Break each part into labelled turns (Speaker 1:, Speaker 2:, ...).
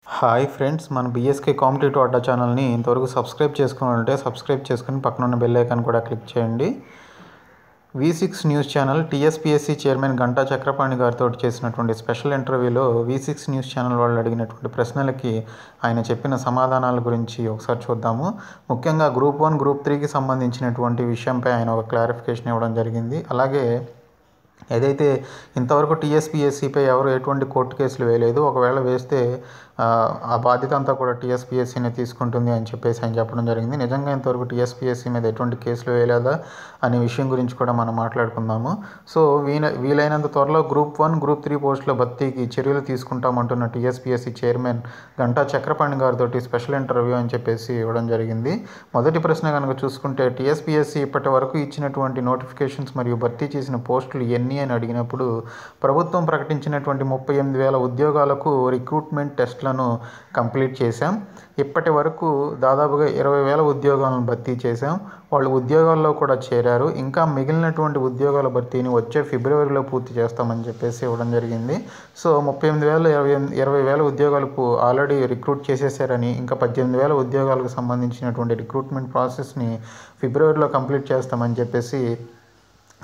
Speaker 1: Hi friends, మన BSK competitive అడ్డా ఛానల్ని ఇంతవరకు సబ్స్క్రైబ్ చేసుకున్నట్లయితే సబ్స్క్రైబ్ చేసుకుని పక్కన ఉన్న బెల్ ఐకాన్ కూడా క్లిక్ చేయండి. V6 news channel TSPSC chairman Ganta Chakrapani గారితో చేసినటువంటి స్పెషల్ ఇంటర్వ్యూలో V6 న్యూస్ ఛానల్ వాళ్ళు అడిగినటువంటి ప్రశ్నలకి ఆయన చెప్పిన సమాధానాల గురించి ఒకసారి చూద్దాము. ముఖ్యంగా గ్రూప్ 1, గ్రూప్ 3కి సంబంధించినటువంటి విషయంపై ఆయన ఒక క్లారిఫికేషన్ ఇవ్వడం జరిగింది. అలాగే ఏదైతే ఇంతవరకు టీఎస్పీఎస్సీపై ఎవరు ఎటువంటి కోర్టు కేసులు వేయలేదు, ఒకవేళ వేస్తే ఆ బాధ్యత అంతా కూడా టీఎస్పీఎస్సీనే తీసుకుంటుంది అని చెప్పేసి ఆయన చెప్పడం జరిగింది. నిజంగా ఇంతవరకు టీఎస్పీఎస్సీ మీద ఎటువంటి కేసులు వేయలేదా అనే విషయం గురించి కూడా మనం మాట్లాడుకుందాము. సో వీలైనంత త్వరలో గ్రూప్ 1, గ్రూప్ 3 పోస్టుల భర్తీకి చర్యలు తీసుకుంటామంటున్న టీఎస్పీఎస్సీ చైర్మన్ గంటా చక్రపాణి గారితో స్పెషల్ ఇంటర్వ్యూ అని చెప్పేసి ఇవ్వడం జరిగింది. మొదటి ప్రశ్న కనుక చూసుకుంటే, టీఎస్పీఎస్సీ ఇప్పటి వరకు ఇచ్చినటువంటి నోటిఫికేషన్స్ మరియు భర్తీ చేసిన పోస్టులు ఎన్ని అని అడిగినప్పుడు, ప్రభుత్వం ప్రకటించినటువంటి 38,000 ఉద్యోగాలకు రిక్రూట్మెంట్ టెస్ట్లను కంప్లీట్ చేశాం. ఇప్పటి వరకు దాదాపుగా 20,000 ఉద్యోగాలను భర్తీ చేశాం. వాళ్ళు ఉద్యోగాల్లో కూడా చేరారు. ఇంకా మిగిలినటువంటి ఉద్యోగాల భర్తీని వచ్చే ఫిబ్రవరిలో పూర్తి చేస్తామని చెప్పేసి ఇవ్వడం జరిగింది. సో 38,000 20,000 ఉద్యోగాలకు ఆల్రెడీ రిక్రూట్ చేసేసారని, ఇంకా 18,000 ఉద్యోగాలకు సంబంధించినటువంటి రిక్రూట్మెంట్ ప్రాసెస్ని ఫిబ్రవరిలో కంప్లీట్ చేస్తామని చెప్పేసి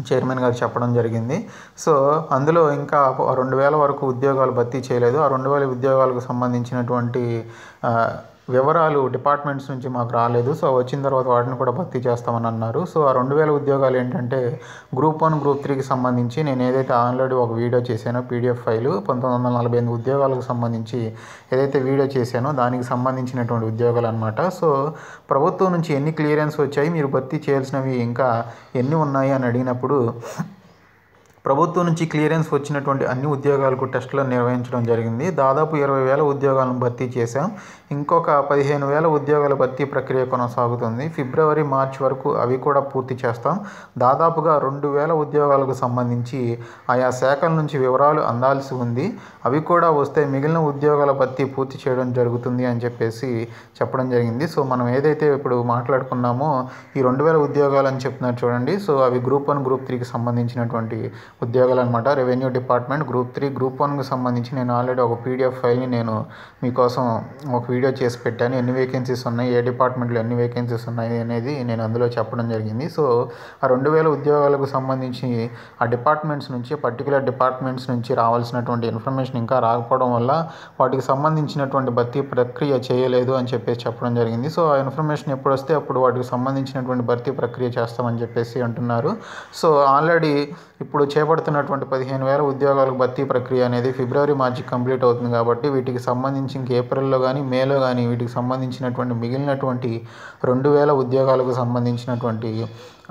Speaker 1: చైర్మన్ గారు చెప్పడం జరిగింది. సో అందులో ఇంకా 2,000 వరకు ఉద్యోగాలు భర్తీ చేయలేదు. ఆ 2,000 ఉద్యోగాలకు సంబంధించినటువంటి వివరాలు డిపార్ట్మెంట్స్ నుంచి మాకు రాలేదు. సో వచ్చిన తర్వాత వాటిని కూడా భర్తీ చేస్తామని అన్నారు. సో ఆ 2,000 ఉద్యోగాలు ఏంటంటే, గ్రూప్ 1, గ్రూప్ 3కి సంబంధించి నేను ఏదైతే ఆల్రెడీ ఒక వీడియో చేశానో, పీడిఎఫ్ ఫైలు 1948 ఉద్యోగాలకు సంబంధించి ఏదైతే వీడియో చేశానో దానికి సంబంధించినటువంటి ఉద్యోగాలు అనమాట. సో ప్రభుత్వం నుంచి ఎన్ని క్లియరెన్స్ వచ్చాయి, మీరు భర్తీ చేయాల్సినవి ఇంకా ఎన్ని ఉన్నాయి అని అడిగినప్పుడు, ప్రభుత్వం నుంచి క్లియరెన్స్ వచ్చినటువంటి అన్ని ఉద్యోగాలకు టెస్టులను నిర్వహించడం జరిగింది. దాదాపు 20,000 ఉద్యోగాలను భర్తీ చేశాం. ఇంకొక 15,000 ఉద్యోగాల భర్తీ ప్రక్రియ కొనసాగుతుంది. ఫిబ్రవరి, మార్చి వరకు అవి కూడా పూర్తి చేస్తాం. దాదాపుగా 2,000 ఉద్యోగాలకు సంబంధించి ఆయా శాఖల నుంచి వివరాలు అందాల్సి ఉంది. అవి కూడా వస్తే మిగిలిన ఉద్యోగాల భర్తీ పూర్తి చేయడం జరుగుతుంది అని చెప్పేసి చెప్పడం జరిగింది. సో మనం ఏదైతే ఇప్పుడు మాట్లాడుకున్నామో ఈ 2,000 ఉద్యోగాలు అని చెప్తున్నారు చూడండి. సో అవి గ్రూప్ 1, గ్రూప్ 3కి సంబంధించినటువంటి ఉద్యోగాలు అనమాట. రెవెన్యూ డిపార్ట్మెంట్, గ్రూప్ 3, గ్రూప్ 1కి సంబంధించి నేను ఆల్రెడీ ఒక పీడిఎఫ్ ఫైల్ని నేను మీకోసం ఒక వీడియో చేసి పెట్టాను. ఎన్ని వేకెన్సీస్ ఉన్నాయి, ఏ డిపార్ట్మెంట్లో ఎన్ని వేకెన్సీస్ ఉన్నాయి అనేది నేను అందులో చెప్పడం జరిగింది. సో ఆ 2,000 ఉద్యోగాలకు సంబంధించి ఆ డిపార్ట్మెంట్స్ నుంచి, పర్టికులర్ డిపార్ట్మెంట్స్ నుంచి రావాల్సినటువంటి ఇన్ఫర్మేషన్ ఇంకా రాకపోవడం వల్ల వాటికి సంబంధించినటువంటి భర్తీ ప్రక్రియ చేయలేదు అని చెప్పేసి చెప్పడం జరిగింది. సో ఆ ఇన్ఫర్మేషన్ ఎప్పుడు వస్తే అప్పుడు వాటికి సంబంధించినటువంటి భర్తీ ప్రక్రియ చేస్తామని చెప్పేసి అంటున్నారు. సో ఆల్రెడీ ఇప్పుడు చేపడుతున్నటువంటి 15,000 ఉద్యోగాలకు భర్తీ ప్రక్రియ అనేది ఫిబ్రవరి, మార్చి కంప్లీట్ అవుతుంది. కాబట్టి వీటికి సంబంధించి ఇంక ఏప్రిల్లో కానీ, మేలో కానీ వీటికి సంబంధించినటువంటి మిగిలినటువంటి 2,000 ఉద్యోగాలకు సంబంధించినటువంటి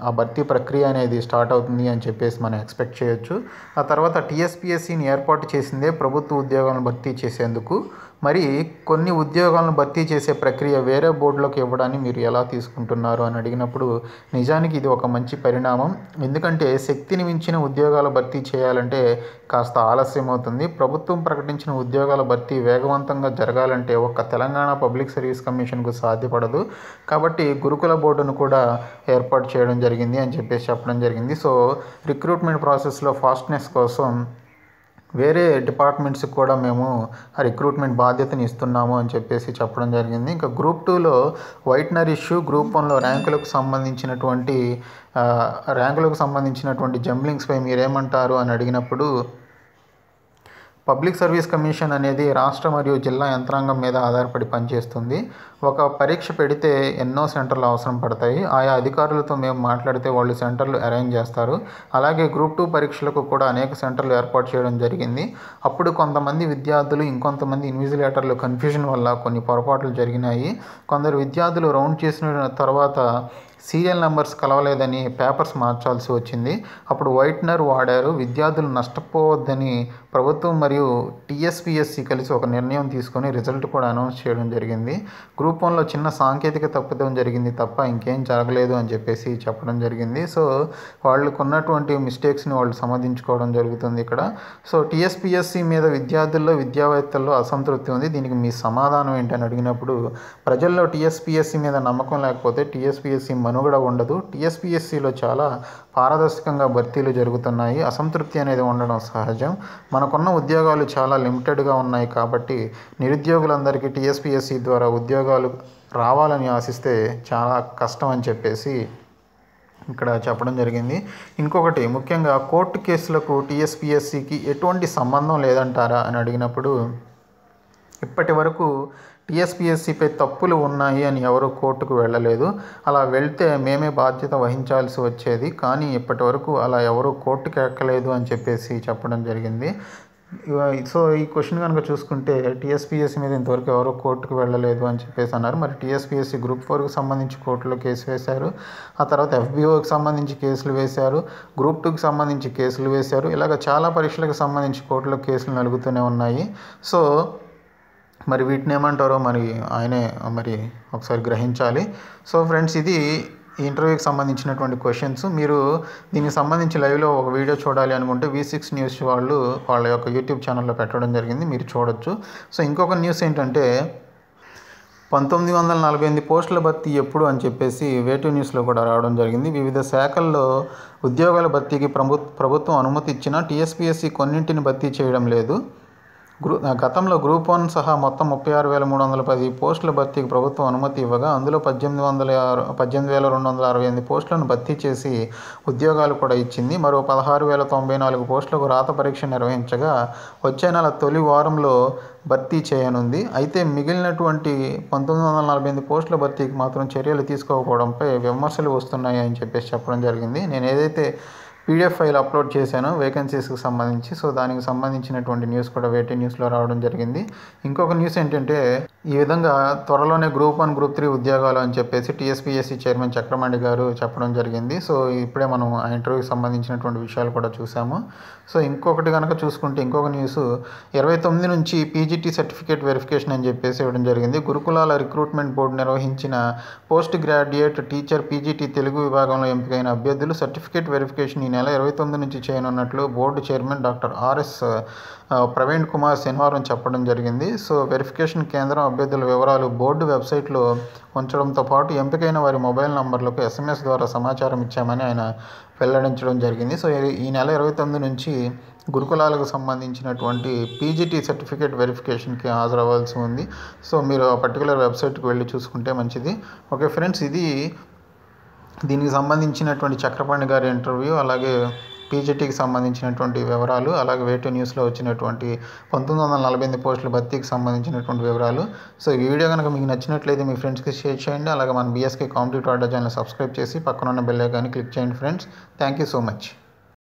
Speaker 1: ఆ భర్తీ ప్రక్రియ అనేది స్టార్ట్ అవుతుంది అని చెప్పేసి మనం ఎక్స్పెక్ట్ చేయొచ్చు. ఆ తర్వాత టీఎస్పీఎస్సీని ఏర్పాటు చేసిందే ప్రభుత్వ ఉద్యోగాలను భర్తీ చేసేందుకు. మరి కొన్ని ఉద్యోగాలను భర్తీ చేసే ప్రక్రియ వేరే బోర్డులోకి ఇవ్వడాన్ని మీరు ఎలా తీసుకుంటున్నారు అని అడిగినప్పుడు, నిజానికి ఇది ఒక మంచి పరిణామం. ఎందుకంటే శక్తిని మించిన ఉద్యోగాల భర్తీ చేయాలంటే కాస్త ఆలస్యం అవుతుంది. ప్రభుత్వం ప్రకటించిన ఉద్యోగాల భర్తీ వేగవంతంగా జరగాలంటే ఒక్క తెలంగాణ పబ్లిక్ సర్వీస్ కమిషన్కు సాధ్యపడదు. కాబట్టి గురుకుల బోర్డును కూడా ఏర్పాటు చేయడం జరిగింది అని చెప్పేసి చెప్పడం జరిగింది. సో రిక్రూట్మెంట్ ప్రాసెస్లో ఫాస్ట్నెస్ కోసం వేరే డిపార్ట్మెంట్స్కి కూడా మేము ఆ రిక్రూట్మెంట్ బాధ్యతని ఇస్తున్నాము అని చెప్పేసి చెప్పడం జరిగింది. ఇంకా గ్రూప్ 2లో వైట్నర్ ఇష్యూ, గ్రూప్ 1లో ర్యాంకులకు సంబంధించినటువంటి జంబ్లింగ్స్పై మీరేమంటారు అని అడిగినప్పుడు, పబ్లిక్ సర్వీస్ కమిషన్ అనేది రాష్ట్ర మరియు జిల్లా యంత్రాంగం మీద ఆధారపడి పనిచేస్తుంది. ఒక పరీక్ష పెడితే ఎన్నో సెంటర్లు అవసరం పడతాయి. ఆయా అధికారులతో మేము మాట్లాడితే వాళ్ళు సెంటర్లు అరేంజ్ చేస్తారు. అలాగే గ్రూప్ 2 పరీక్షలకు కూడా అనేక సెంటర్లు ఏర్పాటు చేయడం జరిగింది. అప్పుడు కొంతమంది విద్యార్థులు, ఇంకొంతమంది ఇన్విజిలేటర్లు కన్ఫ్యూజన్ వల్ల కొన్ని పొరపాట్లు జరిగినాయి. కొందరు విద్యార్థులు రౌండ్ చేసిన తర్వాత సీరియల్ నెంబర్స్ కలవలేదని పేపర్స్ మార్చాల్సి వచ్చింది. అప్పుడు వైట్నర్ వాడారు. విద్యార్థులు నష్టపోవద్దని ప్రభుత్వం మరియు టీఎస్పీఎస్సీ కలిసి ఒక నిర్ణయం తీసుకొని రిజల్ట్ కూడా అనౌన్స్ చేయడం జరిగింది. గ్రూప్ 1లో చిన్న సాంకేతిక తప్పిదం జరిగింది తప్ప ఇంకేం జరగలేదు అని చెప్పేసి చెప్పడం జరిగింది. సో వాళ్ళకు ఉన్నటువంటి మిస్టేక్స్ని వాళ్ళు సమర్థించుకోవడం జరుగుతుంది ఇక్కడ. సో టీఎస్పీఎస్సీ మీద విద్యార్థుల్లో, విద్యావేత్తల్లో అసంతృప్తి ఉంది. దీనికి మీ సమాధానం ఏంటని అడిగినప్పుడు, ప్రజల్లో టీఎస్పీఎస్సీ మీద నమ్మకం లేకపోతే టీఎస్పీఎస్సీ మనుగడ ఉండదు. టీఎస్పీఎస్సీలో చాలా పారదర్శకంగా భర్తీలు జరుగుతున్నాయి. అసంతృప్తి అనేది ఉండడం సహజం. మనకున్న ఉద్యోగాలు చాలా లిమిటెడ్గా ఉన్నాయి కాబట్టి నిరుద్యోగులందరికీ టీఎస్పీఎస్సీ ద్వారా ఉద్యోగాలు రావాలని ఆశిస్తే చాలా కష్టం అని చెప్పేసి ఇక్కడ చెప్పడం జరిగింది. ఇంకొకటి ముఖ్యంగా కోర్టు కేసులకు టీఎస్పీఎస్సీకి ఎటువంటి సంబంధం లేదంటారా అని అడిగినప్పుడు, ఇప్పటి వరకు టీఎస్పీఎస్సీపై తప్పులు ఉన్నాయి అని ఎవరు కోర్టుకు వెళ్ళలేదు. అలా వెళ్తే మేమే బాధ్యత వహించాల్సి వచ్చేది. కానీ ఇప్పటి వరకు అలా ఎవరు కోర్టుకు ఎక్కలేదు అని చెప్పేసి చెప్పడం జరిగింది. సో ఈ క్వశ్చన్ కనుక చూసుకుంటే టీఎస్పీఎస్సీ మీద ఇంతవరకు ఎవరో కోర్టుకు వెళ్ళలేదు అని చెప్పేసి అన్నారు. మరి టీఎస్పీఎస్సీ గ్రూప్ 4కి సంబంధించి కోర్టులో కేసు వేశారు. ఆ తర్వాత ఎఫ్బీఓకి సంబంధించి కేసులు వేశారు. గ్రూప్ 2కి సంబంధించి కేసులు వేశారు. ఇలాగ చాలా పరీక్షలకు సంబంధించి కోర్టులో కేసులు నలుగుతూనే ఉన్నాయి. సో మరి వీటిని ఏమంటారో మరి ఆయనే మరి ఒకసారి గ్రహించాలి. సో ఫ్రెండ్స్, ఇది ఈ ఇంటర్వ్యూకి సంబంధించినటువంటి క్వశ్చన్స్. మీరు దీనికి సంబంధించి లైవ్లో ఒక వీడియో చూడాలి అనుకుంటే V6 న్యూస్ వాళ్ళు వాళ్ళ యొక్క యూట్యూబ్ ఛానల్లో పెట్టడం జరిగింది, మీరు చూడొచ్చు. సో ఇంకొక న్యూస్ ఏంటంటే 1948 పోస్టుల భర్తీ ఎప్పుడు అని చెప్పేసి వేటూ న్యూస్లో కూడా రావడం జరిగింది. వివిధ శాఖల్లో ఉద్యోగాల భర్తీకి ప్రభుత్వం అనుమతి ఇచ్చినా టీఎస్పీఎస్సీ కొన్నింటిని భర్తీ చేయడం లేదు. గతంలో గ్రూప్ 1 సహా మొత్తం 36,310 పోస్టుల భర్తీకి ప్రభుత్వం అనుమతి ఇవ్వగా అందులో 18,268 పోస్టులను భర్తీ చేసి ఉద్యోగాలు కూడా ఇచ్చింది. మరో 16,094 పోస్టులకు రాత పరీక్ష నిర్వహించగా వచ్చే నెల తొలి వారంలో భర్తీ చేయనుంది. అయితే మిగిలినటువంటి 1948 పోస్టుల భర్తీకి మాత్రం చర్యలు తీసుకోకపోవడంపై విమర్శలు వస్తున్నాయి అని చెప్పేసి చెప్పడం జరిగింది. నేను ఏదైతే పీడిఎఫ్ ఫైల్ అప్లోడ్ చేశాను వేకెన్సీస్కి సంబంధించి, సో దానికి సంబంధించినటువంటి న్యూస్ కూడా వేటే న్యూస్లో రావడం జరిగింది. ఇంకొక న్యూస్ ఏంటంటే ఈ విధంగా త్వరలోనే గ్రూప్ 1 గ్రూప్ 3 ఉద్యోగాలు అని చెప్పేసి టీఎస్పీఎస్సీ చైర్మన్ చక్రపాణి గారు చెప్పడం జరిగింది. సో ఇప్పుడే మనం ఆ ఇంటర్వ్యూకి సంబంధించినటువంటి విషయాలు కూడా చూసాము. సో ఇంకొకటి కనుక చూసుకుంటే ఇంకొక న్యూస్ 29 నుంచి పీజీటీ సర్టిఫికేట్ వెరిఫికేషన్ అని చెప్పేసి ఇవ్వడం జరిగింది. గురుకులాల రిక్రూట్మెంట్ బోర్డు నిర్వహించిన post graduate teacher PGT Telugu విభాగంలో ఎంపికైన అభ్యర్థులు సర్టిఫికేట్ వెరిఫికేషన్ ఈ నెల 29 నుంచి చేయనున్నట్లు board chairman doctor RS Praveen Kumar శనివారం చెప్పడం జరిగింది. సో వెరిఫికేషన్ కేంద్రం అభ్యర్థుల వివరాలు బోర్డు వెబ్సైట్లో ఉంచడంతో పాటు ఎంపికైన వారి మొబైల్ నంబర్లకు SMS ద్వారా సమాచారం ఇచ్చామని ఆయన వెల్లడించడం జరిగింది. సో ఈ నెల 29 నుంచి గురుకులాలకు సంబంధించినటువంటి పీజీటీ సర్టిఫికేట్ వెరిఫికేషన్కి హాజరవ్వాల్సి ఉంది. సో మీరు ఆ పర్టికులర్ వెబ్సైట్కి వెళ్ళి చూసుకుంటే మంచిది. ఓకే ఫ్రెండ్స్, ఇది దీనికి సంబంధించినటువంటి చక్రపాణి గారి ఇంటర్వ్యూ, అలాగే పీజీటీకి సంబంధించినటువంటి వివరాలు, అలాగే వేటూ న్యూస్లో వచ్చినటువంటి 1948 పోస్టుల భర్తీకి సంబంధించినటువంటి వివరాలు. సో ఈ వీడియో కనుక మీకు నచ్చినట్లయితే మీ ఫ్రెండ్స్కి షేర్ చేయండి. అలాగే మన BSK కాంపిటేటివ్ అడ్డా ఛానల్ సబ్స్క్రైబ్ చేసి పక్కన ఉన్న బెల్ ఐకాన్ని క్లిక్ చేయండి friends. Thank you so much.